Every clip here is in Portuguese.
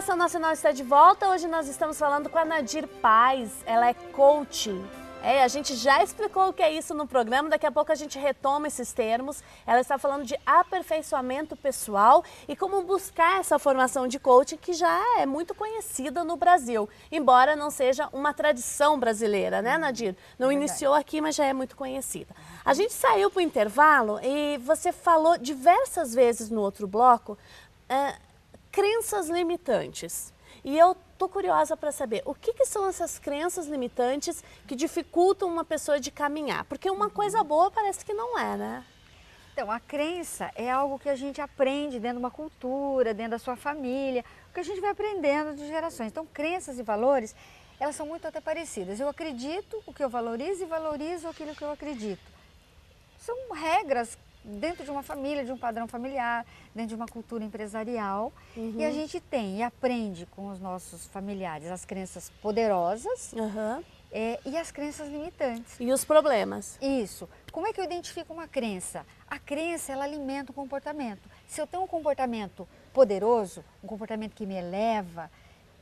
Educação Nacional está de volta. Hoje nós estamos falando com a Nadir Paz. Ela é coach. A gente já explicou o que é isso no programa, daqui a pouco a gente retoma esses termos. Ela está falando de aperfeiçoamento pessoal e como buscar essa formação de coaching que já é muito conhecida no Brasil, embora não seja uma tradição brasileira, né, Nadir? Não iniciou aqui, mas já é muito conhecida. A gente saiu para o intervalo e você falou diversas vezes no outro bloco crenças limitantes. E eu estou curiosa para saber o que são essas crenças limitantes que dificultam uma pessoa de caminhar. Porque uma coisa boa parece que não é, né? Então, a crença é algo que a gente aprende dentro de uma cultura, dentro da sua família, o que a gente vai aprendendo de gerações. Então, crenças e valores, elas são muito até parecidas. Eu acredito o que eu valorizo e valorizo aquilo que eu acredito. São regras dentro de uma família, de um padrão familiar, dentro de uma cultura empresarial. E a gente tem e aprende com os nossos familiares as crenças poderosas e as crenças limitantes. E os problemas. Isso. Como é que eu identifico uma crença? A crença, ela alimenta o comportamento. Se eu tenho um comportamento poderoso, um comportamento que me eleva,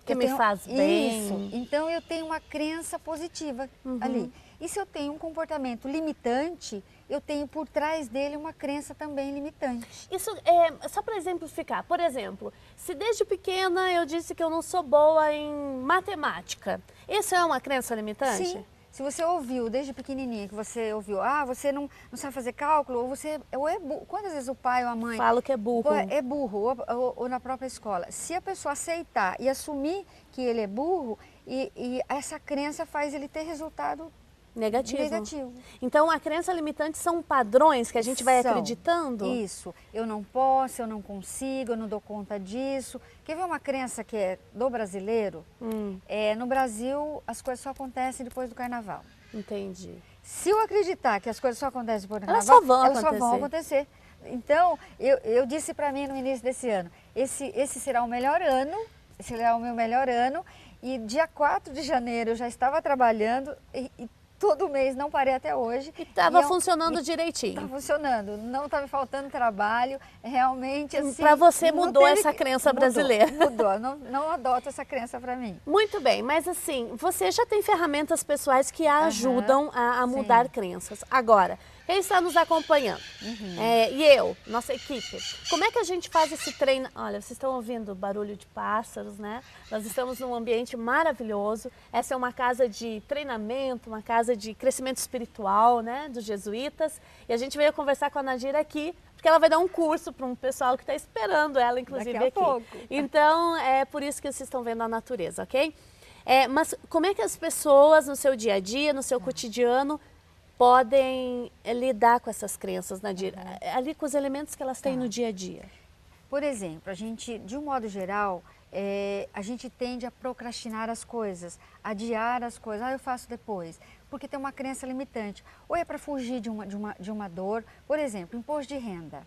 que me faz bem. Isso. Então eu tenho uma crença positiva ali. E se eu tenho um comportamento limitante, eu tenho por trás dele uma crença também limitante. Isso é só para exemplificar. Por exemplo, se desde pequena eu disse que eu não sou boa em matemática, isso é uma crença limitante? Sim. Se você ouviu desde pequenininha, que você ouviu, você não sabe fazer cálculo, ou é burro. Quantas vezes o pai ou a mãe... Falo que é burro. É burro, ou na própria escola. Se a pessoa aceitar e assumir que ele é burro, e essa crença faz ele ter resultado negativo. Então, a crença limitante são padrões que a gente vai acreditando? Isso. Eu não posso, eu não consigo, eu não dou conta disso. Quer ver uma crença que é do brasileiro? No Brasil, as coisas só acontecem depois do carnaval. Entendi. Se eu acreditar que as coisas só acontecem depois do elas carnaval, só vão acontecer. Então, eu disse para mim no início desse ano, esse será o melhor ano, esse será o meu melhor ano, e dia 4 de janeiro eu já estava trabalhando e todo mês, não parei até hoje. E estava funcionando direitinho. Estava funcionando, não estava me faltando trabalho, realmente assim... Para você mudou essa crença brasileira. Mudou, não adoto essa crença para mim. Muito bem, mas assim, você já tem ferramentas pessoais que ajudam a mudar crenças. Agora, quem está nos acompanhando, e eu, nossa equipe, como é que a gente faz esse treino? Olha, vocês estão ouvindo barulho de pássaros, né? Nós estamos num ambiente maravilhoso. Essa é uma casa de treinamento, uma casa de crescimento espiritual, né? Dos jesuítas. E a gente veio conversar com a Nadir aqui, porque ela vai dar um curso para um pessoal que está esperando ela, inclusive, daqui a pouco. Então, é por isso que vocês estão vendo a natureza, ok? Mas como é que as pessoas, no seu dia a dia, no seu cotidiano, podem lidar com essas crenças, Nadir, ali com os elementos que elas têm no dia a dia? Por exemplo, a gente, de um modo geral, a gente tende a procrastinar as coisas, adiar as coisas, eu faço depois, porque tem uma crença limitante. Ou é para fugir de uma dor, por exemplo, imposto de renda.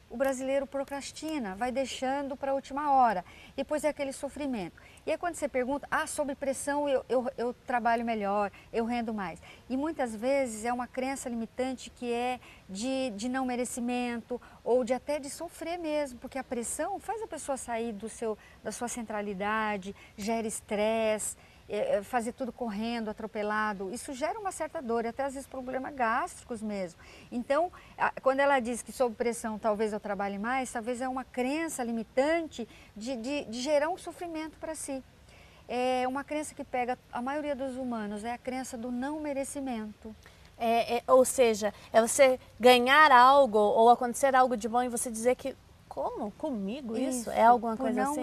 O brasileiro procrastina, vai deixando para a última hora, depois é aquele sofrimento. E aí quando você pergunta, sob pressão eu trabalho melhor, eu rendo mais. E muitas vezes é uma crença limitante que é de não merecimento ou até de sofrer mesmo, porque a pressão faz a pessoa sair da sua centralidade, gera estresse, fazer tudo correndo, atropelado. Isso gera uma certa dor e até às vezes problemas gástricos mesmo. Então, quando ela diz que sob pressão talvez eu trabalhe mais, talvez é uma crença limitante de gerar um sofrimento para si. É uma crença que pega a maioria dos humanos, é a crença do não merecimento. Ou seja, é você ganhar algo ou acontecer algo de bom e você dizer que como? Comigo isso? É alguma coisa assim?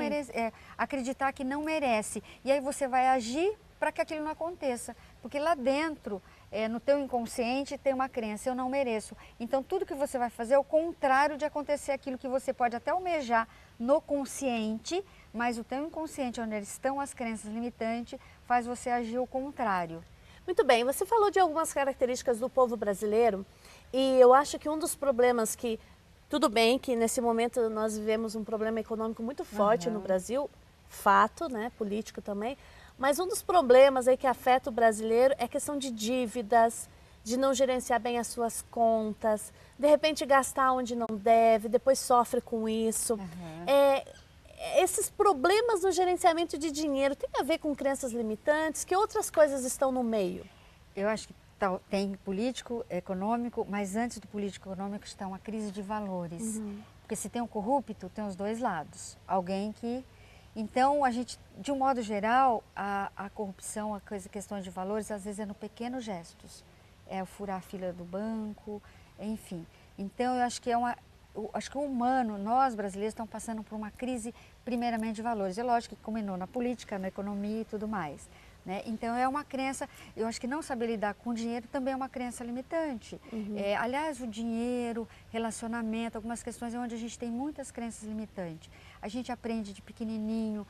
Acreditar que não merece. E aí você vai agir para que aquilo não aconteça. Porque lá dentro, no teu inconsciente, tem uma crença, eu não mereço. Então tudo que você vai fazer é o contrário de acontecer aquilo que você pode até almejar no consciente, mas o teu inconsciente, onde estão as crenças limitantes, faz você agir o contrário. Muito bem, você falou de algumas características do povo brasileiro e eu acho que um dos problemas que tudo bem que nesse momento nós vivemos um problema econômico muito forte no Brasil, fato, né, político também, mas um dos problemas aí que afeta o brasileiro é a questão de dívidas, de não gerenciar bem as suas contas, de repente gastar onde não deve, depois sofre com isso. esses problemas no gerenciamento de dinheiro tem a ver com crenças limitantes? Que outras coisas estão no meio? Eu acho que tem político, econômico, mas antes do político econômico está uma crise de valores. Porque se tem um corrupto, tem os dois lados. Alguém que... Então, a gente, de um modo geral, a corrupção, a questão de valores, às vezes é no pequenos gestos. É o furar a fila do banco, enfim. Então, eu acho que acho que o humano, nós brasileiros, estamos passando por uma crise, primeiramente, de valores. É lógico que culminou na política, na economia e tudo mais. Né? Então, é uma crença, eu acho que não saber lidar com o dinheiro também é uma crença limitante. Aliás, o dinheiro, relacionamento, algumas questões é onde a gente tem muitas crenças limitantes. A gente aprende de pequenininho,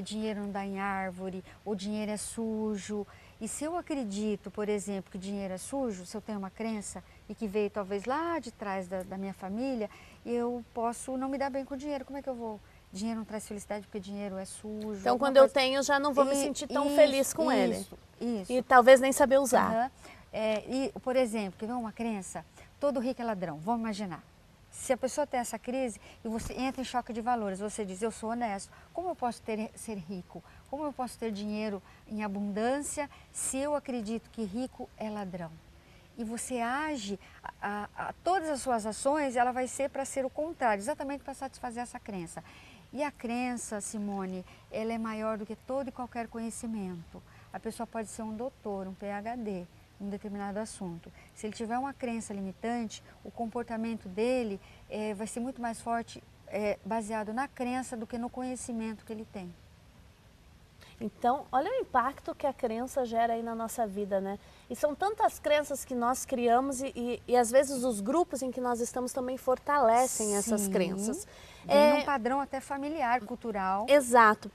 dinheiro não dá em árvore, o dinheiro é sujo. E se eu acredito, por exemplo, que dinheiro é sujo, se eu tenho uma crença e que veio talvez lá de trás da minha família, eu posso não me dar bem com o dinheiro. Como é que eu vou? Dinheiro não traz felicidade porque dinheiro é sujo. Então, quando eu tenho, já não vou me sentir tão feliz com ele. Isso. E talvez nem saber usar. E, por exemplo, quer ver uma crença? Todo rico é ladrão, vamos imaginar. Se a pessoa tem essa crise e você entra em choque de valores, você diz, eu sou honesto, como eu posso ser rico? Como eu posso ter dinheiro em abundância se eu acredito que rico é ladrão? E você age, todas as suas ações, ela vai ser para ser o contrário, exatamente para satisfazer essa crença. E a crença, Simone, ela é maior do que todo e qualquer conhecimento. A pessoa pode ser um doutor, um PhD, em um determinado assunto. Se ele tiver uma crença limitante, o comportamento dele vai ser muito mais forte, baseado na crença do que no conhecimento que ele tem. Então, olha o impacto que a crença gera aí na nossa vida, né? E são tantas crenças que nós criamos e às vezes os grupos em que nós estamos também fortalecem essas crenças. Vem um padrão até familiar, cultural. Exato.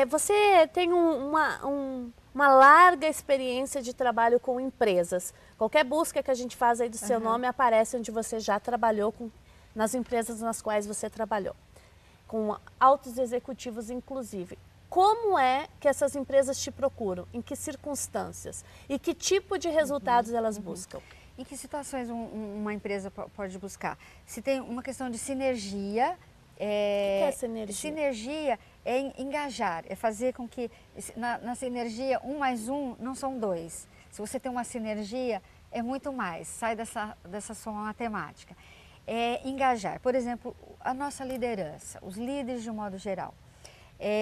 Você tem uma larga experiência de trabalho com empresas. Qualquer busca que a gente faz aí do seu nome aparece onde você já trabalhou, nas empresas nas quais você trabalhou. Com altos executivos, inclusive. Como é que essas empresas te procuram? Em que circunstâncias? E que tipo de resultados elas buscam? Em que situações uma empresa pode buscar? Se tem uma questão de sinergia... O que é sinergia? Sinergia é engajar, é fazer com que... Na sinergia, 1 mais 1 não são 2. Se você tem uma sinergia, é muito mais. Sai dessa soma matemática. É engajar. Por exemplo, a nossa liderança, os líderes de um modo geral.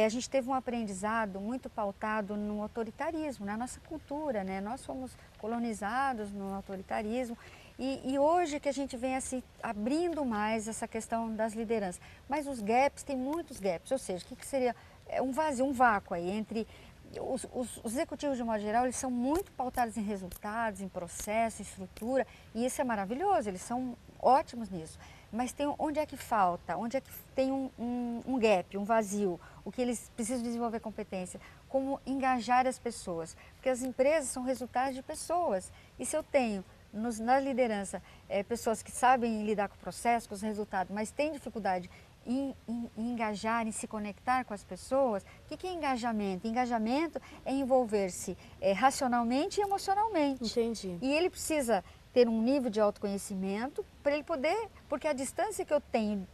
A gente teve um aprendizado muito pautado no autoritarismo, na nossa cultura, né? Nós fomos colonizados no autoritarismo e hoje que a gente vem assim, abrindo mais essa questão das lideranças. Mas os gaps, tem muitos gaps, ou seja, o que seria um vazio, um vácuo aí entre... Os executivos de um modo geral, eles são muito pautados em resultados, em processo, em estrutura e isso é maravilhoso, eles são ótimos nisso. Mas onde é que falta? Onde é que tem um gap, um vazio? O que eles precisam desenvolver competência? Como engajar as pessoas? Porque as empresas são resultados de pessoas. E se eu tenho na liderança pessoas que sabem lidar com o processo, com os resultados, mas têm dificuldade em engajar, em se conectar com as pessoas, o que é engajamento? Engajamento é envolver-se racionalmente e emocionalmente. Entendi. E ele precisa ter um nível de autoconhecimento para ele poder, porque a distância que eu tenho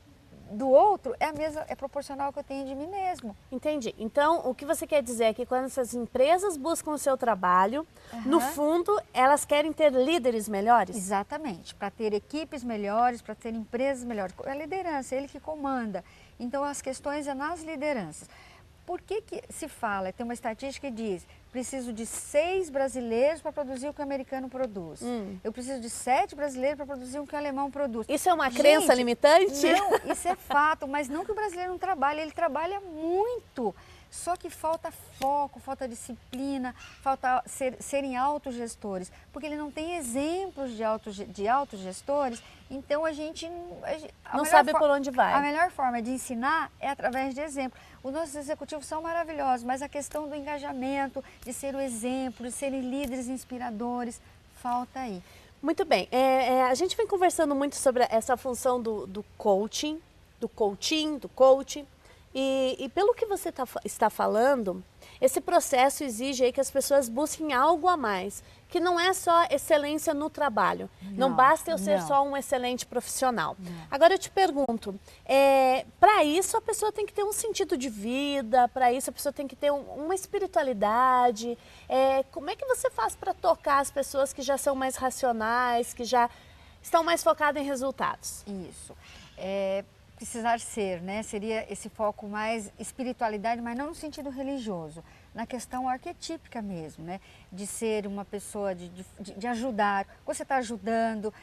do outro é proporcional ao que eu tenho de mim mesmo. Entendi. Então, o que você quer dizer é que quando essas empresas buscam o seu trabalho, no fundo, elas querem ter líderes melhores? Exatamente, para ter equipes melhores, para ter empresas melhores. A liderança, ele que comanda. Então, as questões é nas lideranças. Por que se fala, tem uma estatística que diz, preciso de 6 brasileiros para produzir o que o americano produz. Eu preciso de 7 brasileiros para produzir o que o alemão produz. Isso é uma crença limitante? Não, isso é fato, mas não que o brasileiro não trabalhe, ele trabalha muito. Só que falta foco, falta disciplina, falta serem autogestores, porque ele não tem exemplos de autogestores, então a gente não sabe por onde vai. A melhor forma de ensinar é através de exemplo. Os nossos executivos são maravilhosos, mas a questão do engajamento, de ser o exemplo, de serem líderes inspiradores, falta aí. Muito bem, a gente vem conversando muito sobre essa função do coaching, do coaching, do coach. E pelo que você está falando, esse processo exige aí que as pessoas busquem algo a mais, que não é só excelência no trabalho. Não basta eu ser só um excelente profissional. Agora eu te pergunto, para isso a pessoa tem que ter um sentido de vida, para isso a pessoa tem que ter uma espiritualidade. Como é que você faz para tocar as pessoas que já são mais racionais, que já estão mais focadas em resultados? Isso. Precisar ser, né? Seria esse foco mais espiritualidade, mas não no sentido religioso, na questão arquetípica mesmo, né? De ser uma pessoa, de ajudar. Você está ajudando,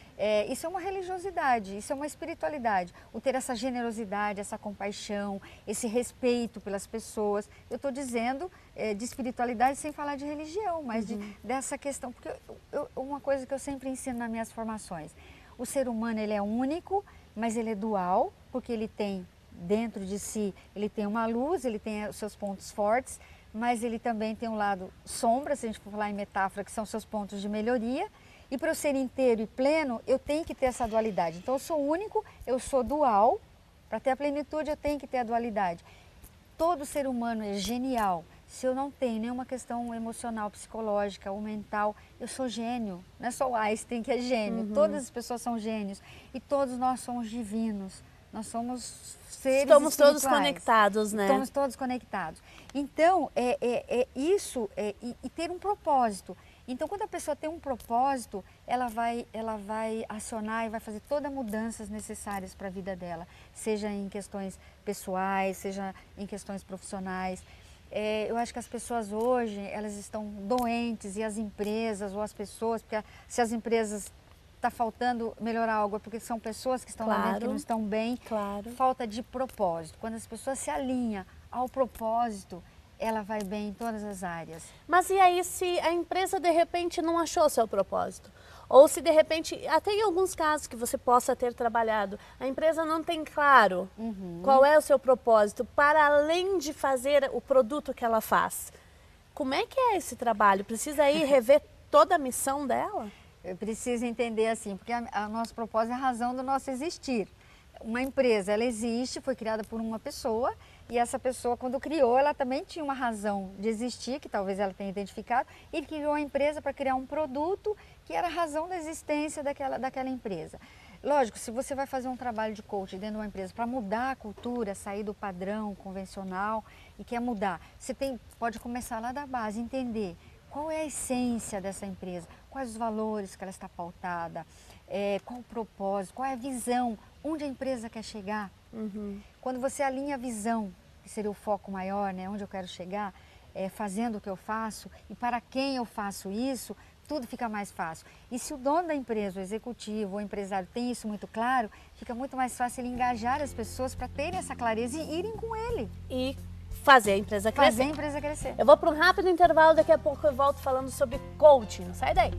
isso é uma religiosidade, isso é uma espiritualidade. O ter essa generosidade, essa compaixão, esse respeito pelas pessoas. Eu estou dizendo de espiritualidade sem falar de religião, mas dessa questão, porque uma coisa que eu sempre ensino nas minhas formações, o ser humano ele é único, mas ele é dual, porque ele tem dentro de si, ele tem uma luz, ele tem os seus pontos fortes, mas ele também tem um lado sombra, se a gente for falar em metáfora, que são seus pontos de melhoria. E para eu ser inteiro e pleno, eu tenho que ter essa dualidade. Então eu sou único, eu sou dual, para ter a plenitude eu tenho que ter a dualidade. Todo ser humano é genial. Se eu não tenho nenhuma questão emocional, psicológica ou mental, eu sou gênio. Não é só o Einstein que é gênio, todas as pessoas são gênios e todos nós somos divinos. Nós somos seres Estamos todos espirituais. Conectados, né? Estamos todos conectados. Então, isso e ter um propósito. Então, quando a pessoa tem um propósito, ela vai acionar e vai fazer todas as mudanças necessárias para a vida dela, seja em questões pessoais, seja em questões profissionais. Eu acho que as pessoas hoje, elas estão doentes e as empresas ou as pessoas, porque se as empresas está faltando melhorar algo, é porque são pessoas que estão lá dentro que não estão bem. Falta de propósito. Quando as pessoas se alinham ao propósito, ela vai bem em todas as áreas. Mas e aí se a empresa de repente não achou seu propósito? Ou se de repente, até em alguns casos que você possa ter trabalhado, a empresa não tem claro qual é o seu propósito, para além de fazer o produto que ela faz. Como é que é esse trabalho? Precisa aí rever toda a missão dela? Eu preciso entender assim, porque o nosso propósito é a razão do nosso existir. Uma empresa, ela existe, foi criada por uma pessoa, e essa pessoa, quando criou, ela também tinha uma razão de existir, que talvez ela tenha identificado, e criou a empresa para criar um produto que era a razão da existência daquela empresa. Lógico, se você vai fazer um trabalho de coaching dentro de uma empresa para mudar a cultura, sair do padrão convencional e quer mudar, você pode começar lá da base, entender qual é a essência dessa empresa, quais os valores que ela está pautada, qual o propósito, qual é a visão, onde a empresa quer chegar. Quando você alinha a visão, que seria o foco maior, né, onde eu quero chegar, fazendo o que eu faço e para quem eu faço isso, tudo fica mais fácil. E se o dono da empresa, o executivo, o empresário tem isso muito claro, fica muito mais fácil ele engajar as pessoas para terem essa clareza e irem com ele. E fazer a empresa crescer. Fazer a empresa crescer. Eu vou para um rápido intervalo, daqui a pouco eu volto falando sobre coaching. Não sai daí.